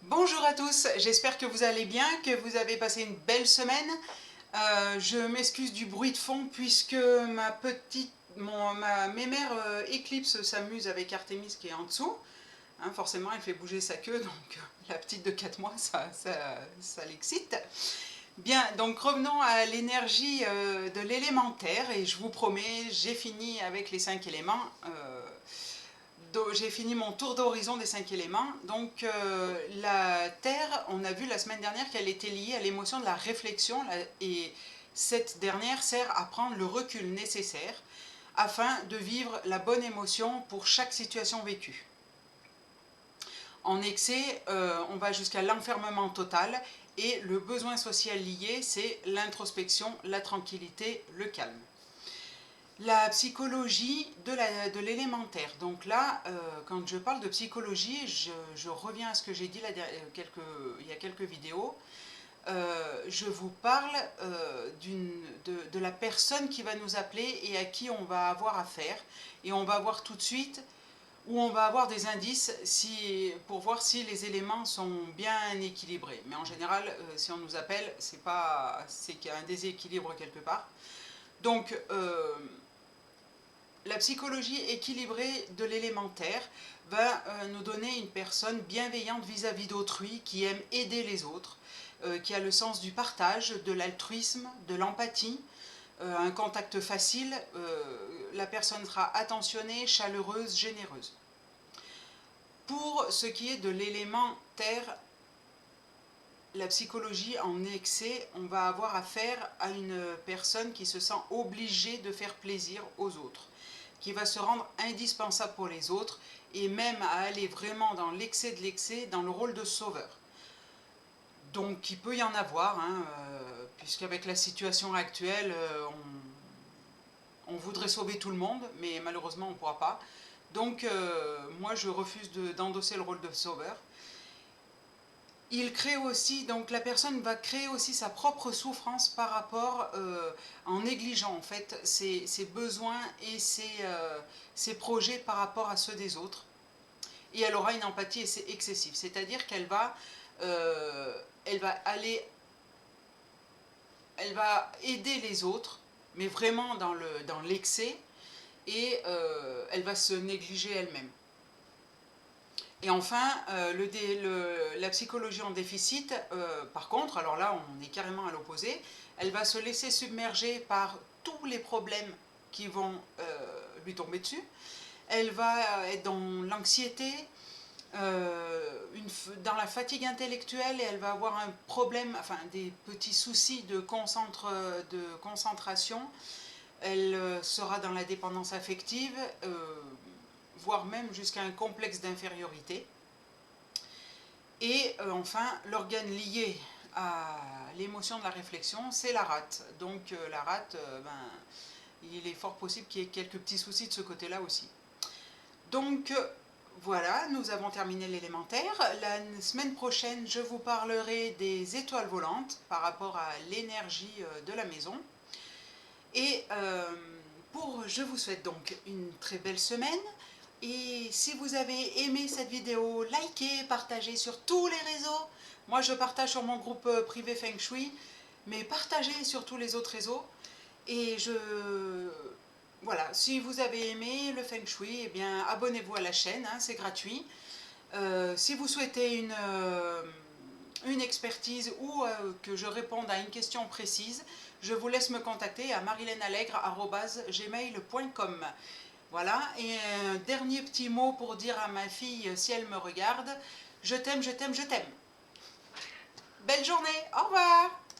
Bonjour à tous, j'espère que vous allez bien, que vous avez passé une belle semaine. Je m'excuse du bruit de fond puisque ma mémère Eclipse s'amuse avec Artemis qui est en dessous. Hein, forcément, elle fait bouger sa queue, donc la petite de 4 mois, ça l'excite. Bien, donc revenons à l'énergie de l'élémentaire et je vous promets, j'ai fini avec les 5 éléments. J'ai fini mon tour d'horizon des 5 éléments. Donc la Terre, on a vu la semaine dernière qu'elle était liée à l'émotion de la réflexion et cette dernière sert à prendre le recul nécessaire afin de vivre la bonne émotion pour chaque situation vécue. En excès, on va jusqu'à l'enfermement total et le besoin social lié, c'est l'introspection, la tranquillité, le calme. La psychologie de l'élémentaire. Donc là, quand je parle de psychologie, je reviens à ce que j'ai dit il y a quelques vidéos. Je vous parle de la personne qui va nous appeler et à qui on va avoir affaire. Et on va voir tout de suite où on va avoir des indices pour voir si les éléments sont bien équilibrés. Mais en général, si on nous appelle, c'est qu'il y a un déséquilibre quelque part. Donc, la psychologie équilibrée de l'élémentaire va nous donner une personne bienveillante vis-à-vis d'autrui, qui aime aider les autres, qui a le sens du partage, de l'altruisme, de l'empathie, un contact facile, la personne sera attentionnée, chaleureuse, généreuse. Pour ce qui est de l'élément terre, la psychologie en excès, on va avoir affaire à une personne qui se sent obligée de faire plaisir aux autres, qui va se rendre indispensable pour les autres et même à aller vraiment dans l'excès de l'excès, dans le rôle de sauveur. Donc il peut y en avoir, hein, puisqu'avec la situation actuelle, on voudrait sauver tout le monde, mais malheureusement on ne pourra pas. Donc moi je refuse d'endosser le rôle de sauveur. Il crée aussi, donc la personne va créer aussi sa propre souffrance par rapport, en négligeant en fait ses besoins et ses projets par rapport à ceux des autres. Et elle aura une empathie excessive, c'est-à-dire elle va aider les autres, mais vraiment dans l'excès, et elle va se négliger elle-même. Et enfin, la psychologie en déficit, par contre, alors là on est carrément à l'opposé, elle va se laisser submerger par tous les problèmes qui vont lui tomber dessus. Elle va être dans l'anxiété, dans la fatigue intellectuelle, et elle va avoir un problème, enfin des petits soucis de concentration. Elle sera dans la dépendance affective, voire même jusqu'à un complexe d'infériorité. Et enfin, l'organe lié à l'émotion de la réflexion, c'est la rate. Donc la rate, il est fort possible qu'il y ait quelques petits soucis de ce côté-là aussi. Donc voilà, nous avons terminé l'élémentaire. La semaine prochaine, je vous parlerai des étoiles volantes par rapport à l'énergie de la maison. Et je vous souhaite donc une très belle semaine. Et si vous avez aimé cette vidéo, likez, partagez sur tous les réseaux. Moi je partage sur mon groupe privé Feng Shui, mais partagez sur tous les autres réseaux. Et voilà, si vous avez aimé le Feng Shui, eh bien abonnez-vous à la chaîne, hein, c'est gratuit. Si vous souhaitez une expertise ou que je réponde à une question précise, je vous laisse me contacter à marilenallegre@gmail.com. Voilà, et un dernier petit mot pour dire à ma fille, si elle me regarde, je t'aime, je t'aime, je t'aime. Belle journée, au revoir.